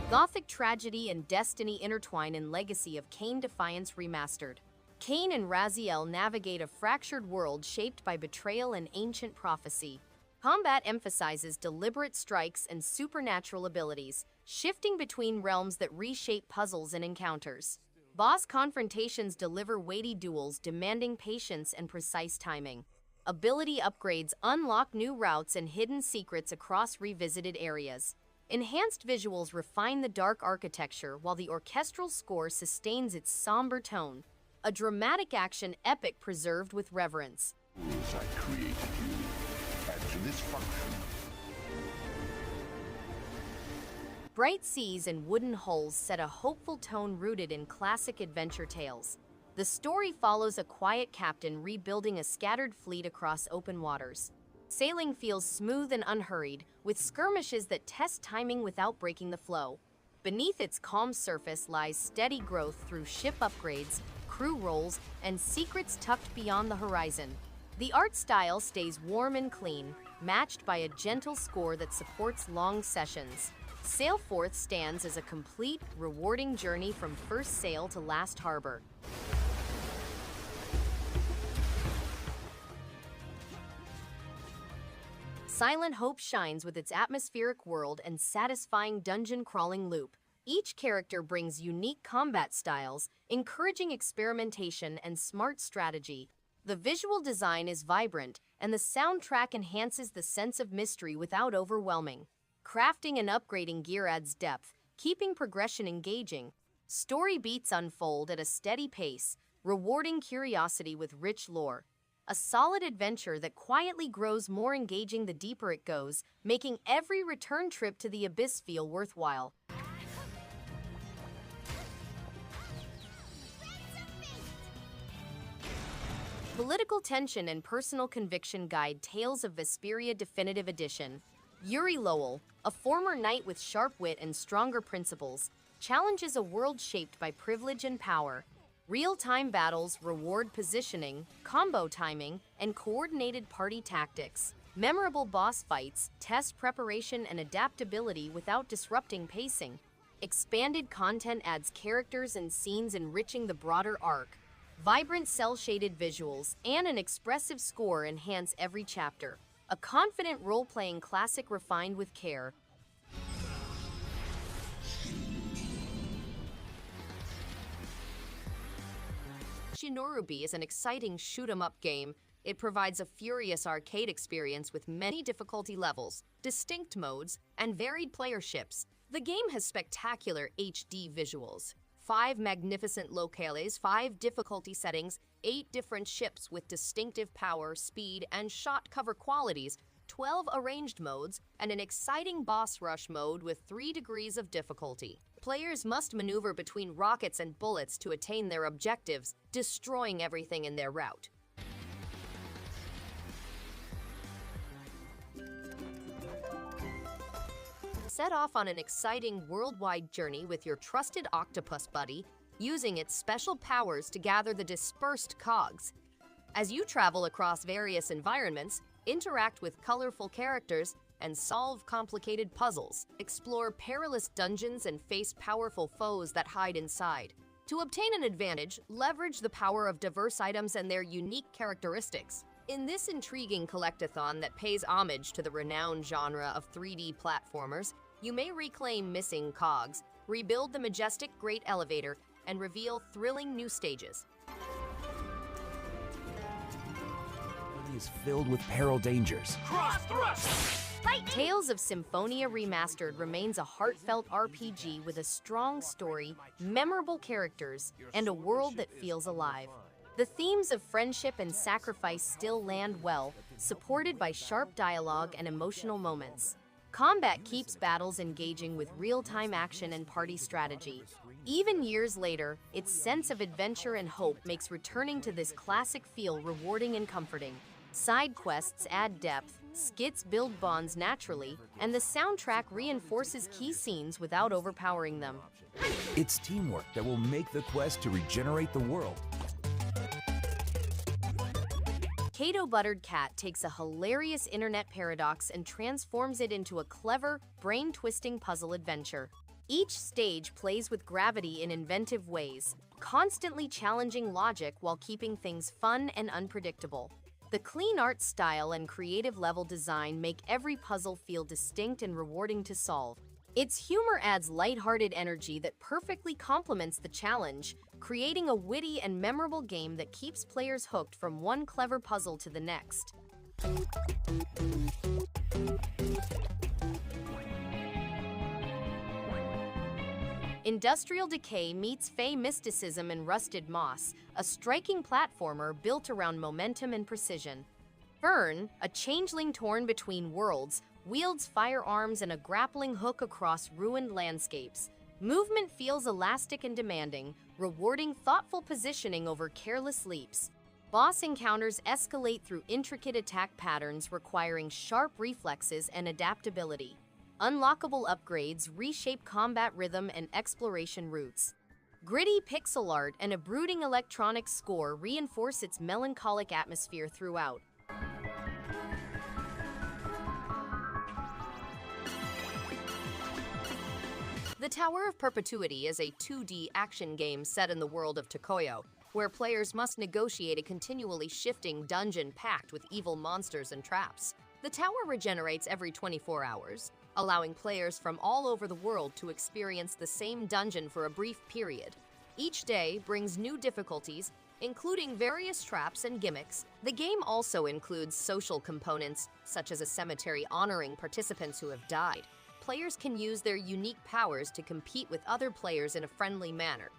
Gothic tragedy and destiny intertwine in Legacy of Kain Defiance Remastered. Kain and Raziel navigate a fractured world shaped by betrayal and ancient prophecy. Combat emphasizes deliberate strikes and supernatural abilities, shifting between realms that reshape puzzles and encounters. Boss confrontations deliver weighty duels demanding patience and precise timing. Ability upgrades unlock new routes and hidden secrets across revisited areas. Enhanced visuals refine the dark architecture while the orchestral score sustains its somber tone. A dramatic action epic preserved with reverence. I created you. Answer this function. Bright seas and wooden hulls set a hopeful tone rooted in classic adventure tales. The story follows a quiet captain rebuilding a scattered fleet across open waters. Sailing feels smooth and unhurried, with skirmishes that test timing without breaking the flow. Beneath its calm surface lies steady growth through ship upgrades, crew roles, and secrets tucked beyond the horizon. The art style stays warm and clean, matched by a gentle score that supports long sessions. Sailforth stands as a complete, rewarding journey from first sail to last harbor. Silent Hope shines with its atmospheric world and satisfying dungeon-crawling loop. Each character brings unique combat styles, encouraging experimentation and smart strategy. The visual design is vibrant, and the soundtrack enhances the sense of mystery without overwhelming. Crafting and upgrading gear adds depth, keeping progression engaging. Story beats unfold at a steady pace, rewarding curiosity with rich lore. A solid adventure that quietly grows more engaging the deeper it goes, making every return trip to the abyss feel worthwhile. Political tension and personal conviction guide Tales of Vesperia Definitive Edition. Yuri Lowell, a former knight with sharp wit and stronger principles, challenges a world shaped by privilege and power. Real-time battles reward positioning, combo timing, and coordinated party tactics. Memorable boss fights test preparation and adaptability without disrupting pacing. Expanded content adds characters and scenes enriching the broader arc. Vibrant cel-shaded visuals and an expressive score enhance every chapter. A confident role-playing classic refined with care. Shinorubi is an exciting shoot-'em-up game. It provides a furious arcade experience with many difficulty levels, distinct modes, and varied playerships. The game has spectacular HD visuals. 5 magnificent locales, 5 difficulty settings, 8 different ships with distinctive power, speed, and shot cover qualities, 12 arranged modes, and an exciting boss rush mode with 3 degrees of difficulty. Players must maneuver between rockets and bullets to attain their objectives, destroying everything in their route. Set off on an exciting worldwide journey with your trusted octopus buddy, using its special powers to gather the dispersed cogs. As you travel across various environments, interact with colorful characters, and solve complicated puzzles, explore perilous dungeons and face powerful foes that hide inside. To obtain an advantage, leverage the power of diverse items and their unique characteristics. In this intriguing collectathon that pays homage to the renowned genre of 3D platformers, you may reclaim missing cogs, rebuild the majestic Great Elevator, and reveal thrilling new stages. Is filled with peril dangers. Cross thrust! Tales of Symphonia Remastered remains a heartfelt RPG with a strong story, memorable characters, and a world that feels alive. The themes of friendship and sacrifice still land well, supported by sharp dialogue and emotional moments. Combat keeps battles engaging with real-time action and party strategy. Even years later, its sense of adventure and hope makes returning to this classic feel rewarding and comforting. Side quests add depth, skits build bonds naturally, and the soundtrack reinforces key scenes without overpowering them. It's teamwork that will make the quest to regenerate the world. CATO Buttered Cat takes a hilarious internet paradox and transforms it into a clever, brain-twisting puzzle adventure. Each stage plays with gravity in inventive ways, constantly challenging logic while keeping things fun and unpredictable. The clean art style and creative level design make every puzzle feel distinct and rewarding to solve. Its humor adds lighthearted energy that perfectly complements the challenge, creating a witty and memorable game that keeps players hooked from one clever puzzle to the next. Industrial Decay meets Fey mysticism in Rusted Moss, a striking platformer built around momentum and precision. Fern, a changeling torn between worlds, wields firearms and a grappling hook across ruined landscapes. Movement feels elastic and demanding, rewarding thoughtful positioning over careless leaps. Boss encounters escalate through intricate attack patterns requiring sharp reflexes and adaptability. Unlockable upgrades reshape combat rhythm and exploration routes. Gritty pixel art and a brooding electronic score reinforce its melancholic atmosphere throughout. The Tower of Perpetuity is a 2D action game set in the world of TOKOYO, where players must negotiate a continually shifting dungeon packed with evil monsters and traps. The tower regenerates every 24 hours, allowing players from all over the world to experience the same dungeon for a brief period. Each day brings new difficulties, including various traps and gimmicks. The game also includes social components, such as a cemetery honoring participants who have died. Players can use their unique powers to compete with other players in a friendly manner.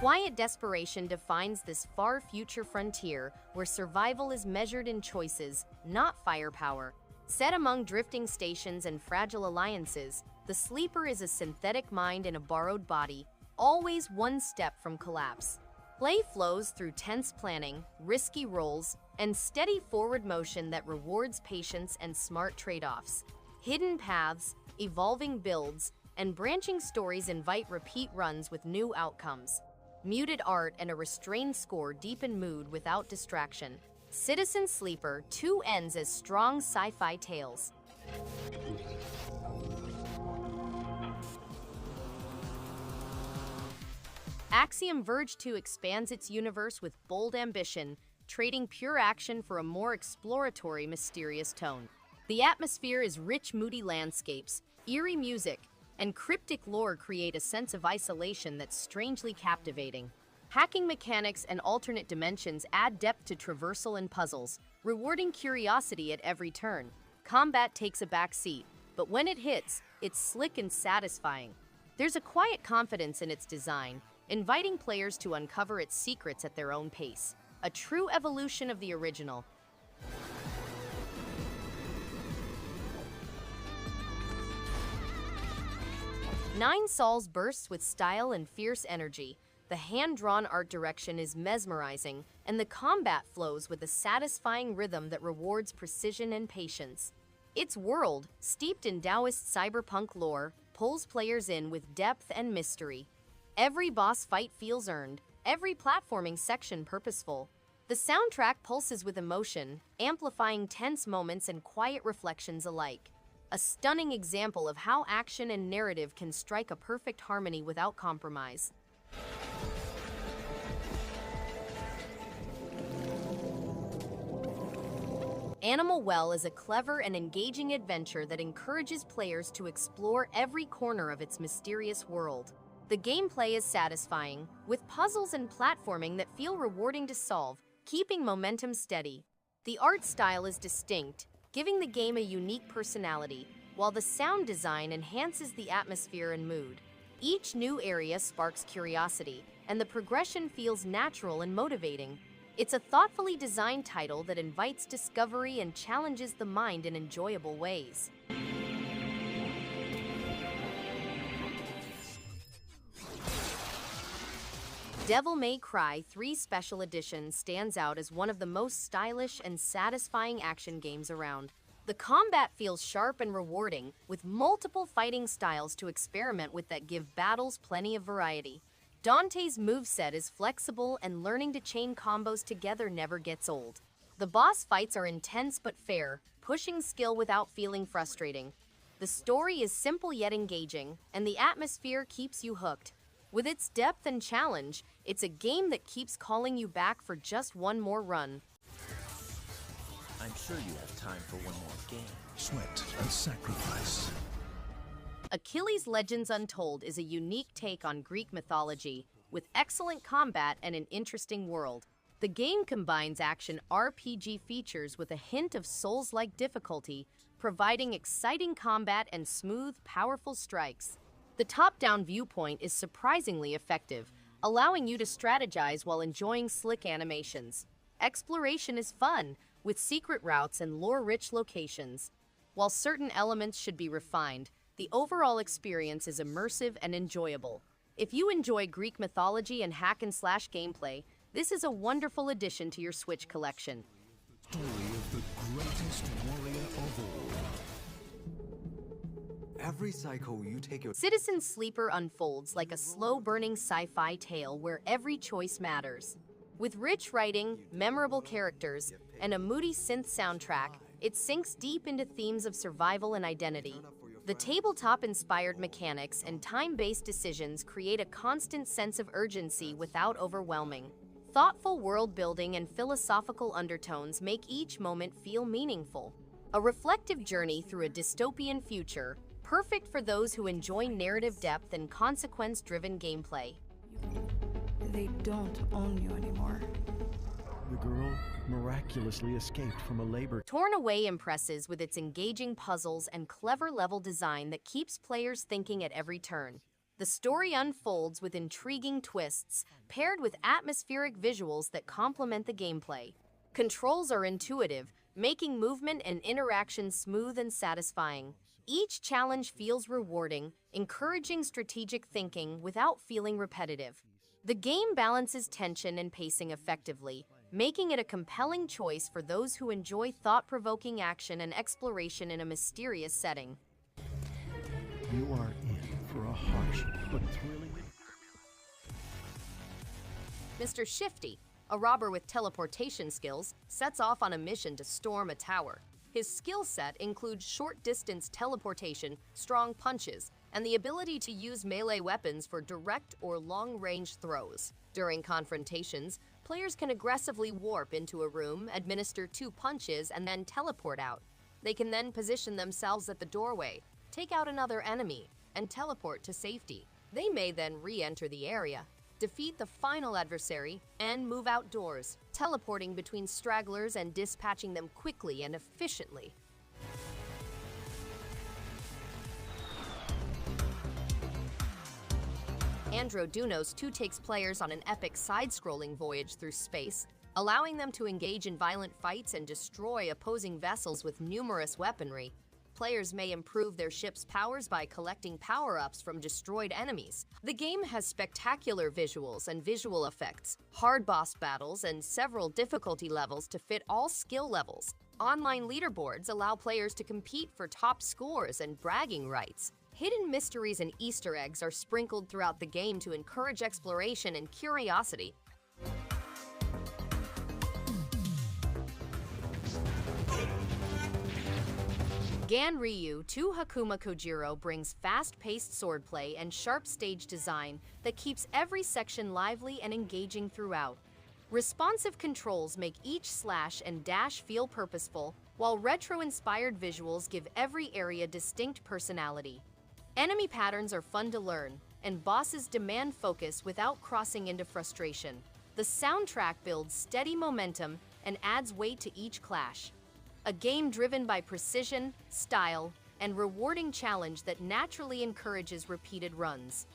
Quiet desperation defines this far future frontier where survival is measured in choices, not firepower. Set among drifting stations and fragile alliances, the Sleeper is a synthetic mind in a borrowed body, always one step from collapse. Play flows through tense planning, risky rolls, and steady forward motion that rewards patience and smart trade-offs. Hidden paths, evolving builds, and branching stories invite repeat runs with new outcomes. Muted art and a restrained score deepen mood without distraction. Citizen Sleeper 2 ends as strong sci-fi tales. Axiom Verge 2 expands its universe with bold ambition, trading pure action for a more exploratory, mysterious tone. The atmosphere is rich, moody landscapes, eerie music, and cryptic lore create a sense of isolation that's strangely captivating. Hacking mechanics and alternate dimensions add depth to traversal and puzzles, rewarding curiosity at every turn. Combat takes a back seat, but when it hits, it's slick and satisfying. There's a quiet confidence in its design, inviting players to uncover its secrets at their own pace. A true evolution of the original. Nine Sols bursts with style and fierce energy. The hand-drawn art direction is mesmerizing, and the combat flows with a satisfying rhythm that rewards precision and patience. Its world, steeped in Taoist cyberpunk lore, pulls players in with depth and mystery. Every boss fight feels earned, every platforming section purposeful. The soundtrack pulses with emotion, amplifying tense moments and quiet reflections alike. A stunning example of how action and narrative can strike a perfect harmony without compromise. Animal Well is a clever and engaging adventure that encourages players to explore every corner of its mysterious world. The gameplay is satisfying, with puzzles and platforming that feel rewarding to solve, keeping momentum steady. The art style is distinct, giving the game a unique personality, while the sound design enhances the atmosphere and mood. Each new area sparks curiosity, and the progression feels natural and motivating. It's a thoughtfully designed title that invites discovery and challenges the mind in enjoyable ways. Devil May Cry 3 Special Edition stands out as one of the most stylish and satisfying action games around. The combat feels sharp and rewarding, with multiple fighting styles to experiment with that give battles plenty of variety. Dante's moveset is flexible, and learning to chain combos together never gets old. The boss fights are intense but fair, pushing skill without feeling frustrating. The story is simple yet engaging, and the atmosphere keeps you hooked. With its depth and challenge, it's a game that keeps calling you back for just one more run. I'm sure you have time for one more game. Sweat and sacrifice. Achilles Legends Untold is a unique take on Greek mythology, with excellent combat and an interesting world. The game combines action RPG features with a hint of Souls-like difficulty, providing exciting combat and smooth, powerful strikes. The top-down viewpoint is surprisingly effective, allowing you to strategize while enjoying slick animations. Exploration is fun, with secret routes and lore-rich locations. While certain elements should be refined, the overall experience is immersive and enjoyable. If you enjoy Greek mythology and hack-and-slash gameplay, this is a wonderful addition to your Switch collection. Story of the greatest warrior of all. Every cycle you take your... Citizen Sleeper unfolds like a slow-burning sci-fi tale where every choice matters. With rich writing, memorable characters, and a moody synth soundtrack, it sinks deep into themes of survival and identity. The tabletop-inspired mechanics and time-based decisions create a constant sense of urgency without overwhelming. Thoughtful world-building and philosophical undertones make each moment feel meaningful. A reflective journey through a dystopian future, perfect for those who enjoy narrative depth and consequence-driven gameplay. They don't own you anymore. The girl miraculously escaped from a labor. Torn Away impresses with its engaging puzzles and clever level design that keeps players thinking at every turn. The story unfolds with intriguing twists, paired with atmospheric visuals that complement the gameplay. Controls are intuitive, making movement and interaction smooth and satisfying. Each challenge feels rewarding, encouraging strategic thinking without feeling repetitive. The game balances tension and pacing effectively, making it a compelling choice for those who enjoy thought-provoking action and exploration in a mysterious setting. You are in for a harsh but thrilling. Mr. Shifty, a robber with teleportation skills, sets off on a mission to storm a tower. His skill set includes short-distance teleportation, strong punches, and the ability to use melee weapons for direct or long-range throws. During confrontations, players can aggressively warp into a room, administer 2 punches, and then teleport out. They can then position themselves at the doorway, take out another enemy, and teleport to safety. They may then re-enter the area, defeat the final adversary, and move outdoors, teleporting between stragglers and dispatching them quickly and efficiently. Andro Dunos II takes players on an epic side-scrolling voyage through space, allowing them to engage in violent fights and destroy opposing vessels with numerous weaponry. Players may improve their ship's powers by collecting power-ups from destroyed enemies. The game has spectacular visuals and visual effects, hard boss battles, and several difficulty levels to fit all skill levels. Online leaderboards allow players to compete for top scores and bragging rights. Hidden mysteries and Easter eggs are sprinkled throughout the game to encourage exploration and curiosity. Ganryu 2 Hakuma Kojiro brings fast-paced swordplay and sharp stage design that keeps every section lively and engaging throughout. Responsive controls make each slash and dash feel purposeful, while retro-inspired visuals give every area distinct personality. Enemy patterns are fun to learn, and bosses demand focus without crossing into frustration. The soundtrack builds steady momentum and adds weight to each clash. A game driven by precision, style, and rewarding challenge that naturally encourages repeated runs.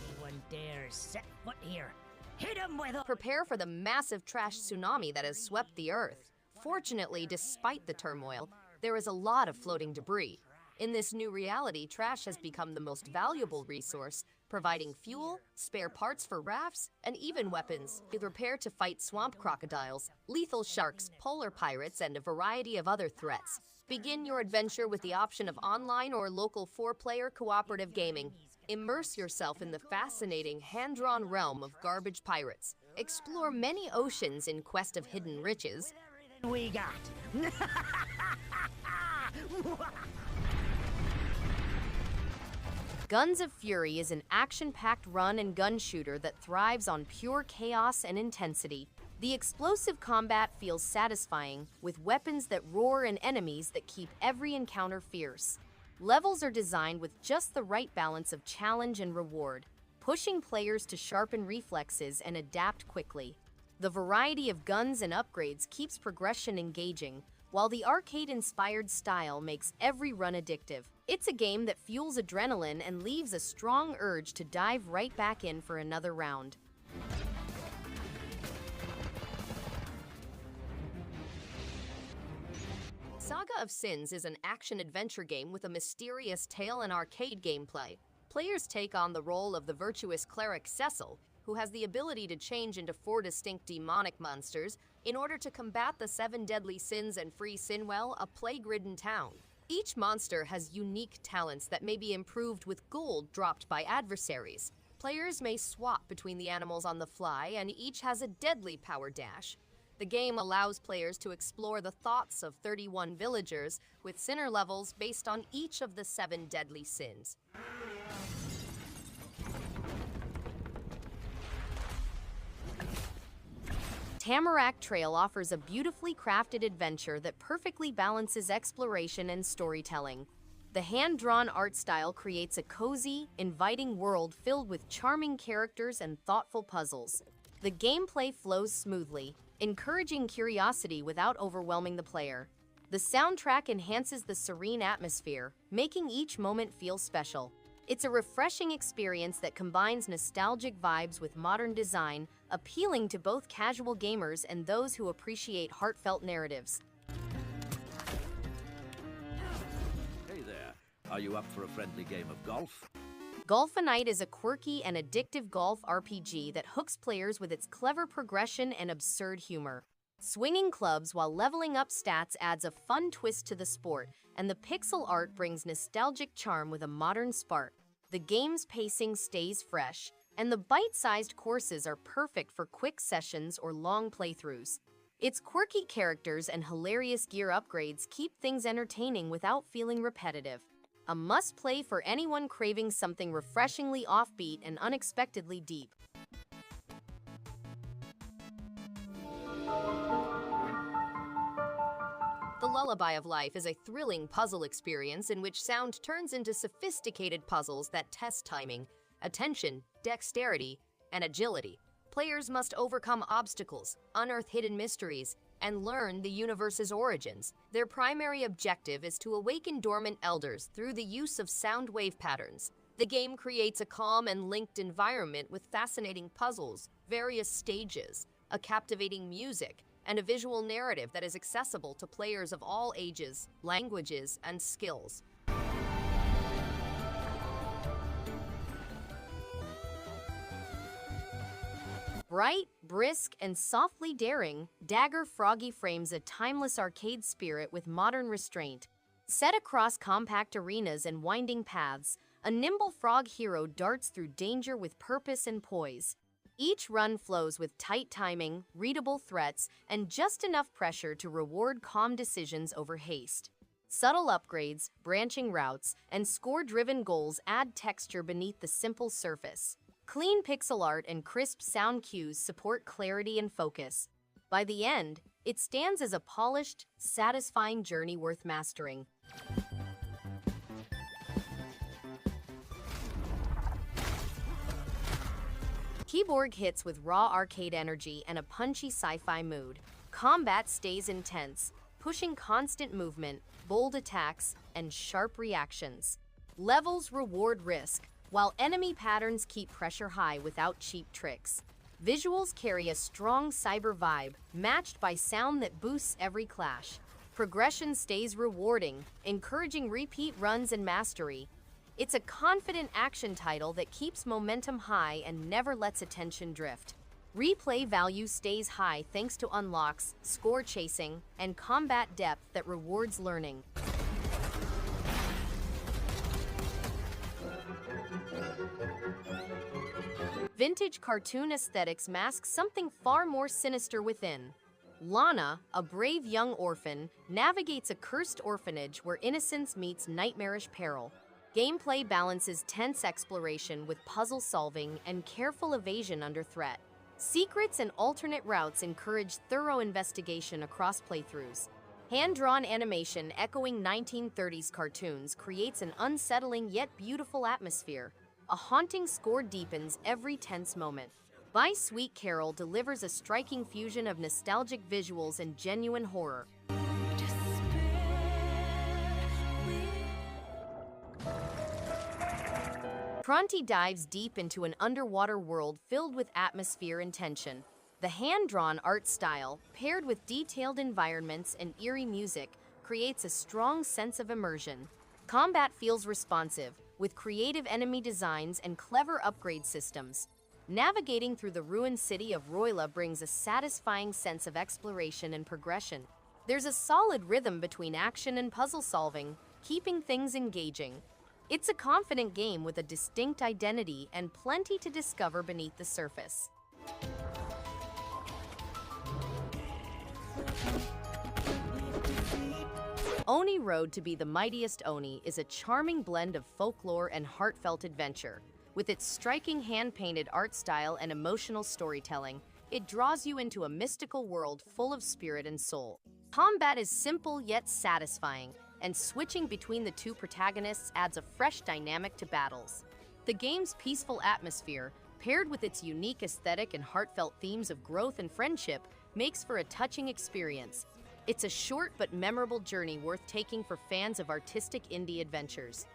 Anyone dares set foot here, hit him with a... Prepare for the massive trash tsunami that has swept the Earth. Fortunately, despite the turmoil, there is a lot of floating debris. In this new reality, trash has become the most valuable resource, providing fuel, spare parts for rafts, and even weapons. Be prepared to fight swamp crocodiles, lethal sharks, polar pirates, and a variety of other threats. Begin your adventure with the option of online or local 4-player cooperative gaming. Immerse yourself in the fascinating hand-drawn realm of garbage pirates. Explore many oceans in quest of hidden riches. Everything we got. Guns of Fury is an action-packed run and gun shooter that thrives on pure chaos and intensity. The explosive combat feels satisfying, with weapons that roar and enemies that keep every encounter fierce. Levels are designed with just the right balance of challenge and reward, pushing players to sharpen reflexes and adapt quickly. The variety of guns and upgrades keeps progression engaging, while the arcade-inspired style makes every run addictive. It's a game that fuels adrenaline and leaves a strong urge to dive right back in for another round. Saga of Sins is an action-adventure game with a mysterious tale and arcade gameplay. Players take on the role of the virtuous cleric Cecil, who has the ability to change into 4 distinct demonic monsters in order to combat the 7 deadly sins and free Sinwell, a plague-ridden town. Each monster has unique talents that may be improved with gold dropped by adversaries. Players may swap between the animals on the fly, and each has a deadly power dash. The game allows players to explore the thoughts of 31 villagers with sinner levels based on each of the 7 deadly sins. Tamarak Trail offers a beautifully crafted adventure that perfectly balances exploration and storytelling. The hand-drawn art style creates a cozy, inviting world filled with charming characters and thoughtful puzzles. The gameplay flows smoothly, encouraging curiosity without overwhelming the player. The soundtrack enhances the serene atmosphere, making each moment feel special. It's a refreshing experience that combines nostalgic vibes with modern design, appealing to both casual gamers and those who appreciate heartfelt narratives. Hey there. Are you up for a friendly game of golf? Golfinite is a quirky and addictive golf RPG that hooks players with its clever progression and absurd humor. Swinging clubs while leveling up stats adds a fun twist to the sport, and the pixel art brings nostalgic charm with a modern spark. The game's pacing stays fresh, and the bite-sized courses are perfect for quick sessions or long playthroughs. Its quirky characters and hilarious gear upgrades keep things entertaining without feeling repetitive. A must-play for anyone craving something refreshingly offbeat and unexpectedly deep. The Lullaby of Life is a thrilling puzzle experience in which sound turns into sophisticated puzzles that test timing, attention, dexterity, and agility. Players must overcome obstacles, unearth hidden mysteries, and learn the universe's origins. Their primary objective is to awaken dormant elders through the use of sound wave patterns. The game creates a calm and linked environment with fascinating puzzles, various stages, a captivating music, and a visual narrative that is accessible to players of all ages, languages, and skills. Bright, brisk, and softly daring, Dagger Froggy frames a timeless arcade spirit with modern restraint. Set across compact arenas and winding paths, a nimble frog hero darts through danger with purpose and poise. Each run flows with tight timing, readable threats, and just enough pressure to reward calm decisions over haste. Subtle upgrades, branching routes, and score-driven goals add texture beneath the simple surface. Clean pixel art and crisp sound cues support clarity and focus. By the end, it stands as a polished, satisfying journey worth mastering. KIBORG hits with raw arcade energy and a punchy sci-fi mood. Combat stays intense, pushing constant movement, bold attacks, and sharp reactions. Levels reward risk, while enemy patterns keep pressure high without cheap tricks. Visuals carry a strong cyber vibe, matched by sound that boosts every clash. Progression stays rewarding, encouraging repeat runs and mastery. It's a confident action title that keeps momentum high and never lets attention drift. Replay value stays high thanks to unlocks, score chasing, and combat depth that rewards learning. Vintage cartoon aesthetics mask something far more sinister within. Lana, a brave young orphan, navigates a cursed orphanage where innocence meets nightmarish peril. Gameplay balances tense exploration with puzzle solving and careful evasion under threat. Secrets and alternate routes encourage thorough investigation across playthroughs. Hand-drawn animation echoing 1930s cartoons creates an unsettling yet beautiful atmosphere. A haunting score deepens every tense moment. By Sweet Carole delivers a striking fusion of nostalgic visuals and genuine horror. Pronty dives deep into an underwater world filled with atmosphere and tension. The hand-drawn art style, paired with detailed environments and eerie music, creates a strong sense of immersion. Combat feels responsive, with creative enemy designs and clever upgrade systems. Navigating through the ruined city of Roila brings a satisfying sense of exploration and progression. There's a solid rhythm between action and puzzle solving, keeping things engaging. It's a confident game with a distinct identity and plenty to discover beneath the surface. Oni Road to be the Mightiest Oni is a charming blend of folklore and heartfelt adventure. With its striking hand-painted art style and emotional storytelling, it draws you into a mystical world full of spirit and soul. Combat is simple yet satisfying, and switching between the two protagonists adds a fresh dynamic to battles. The game's peaceful atmosphere, paired with its unique aesthetic and heartfelt themes of growth and friendship, makes for a touching experience. It's a short but memorable journey worth taking for fans of artistic indie adventures.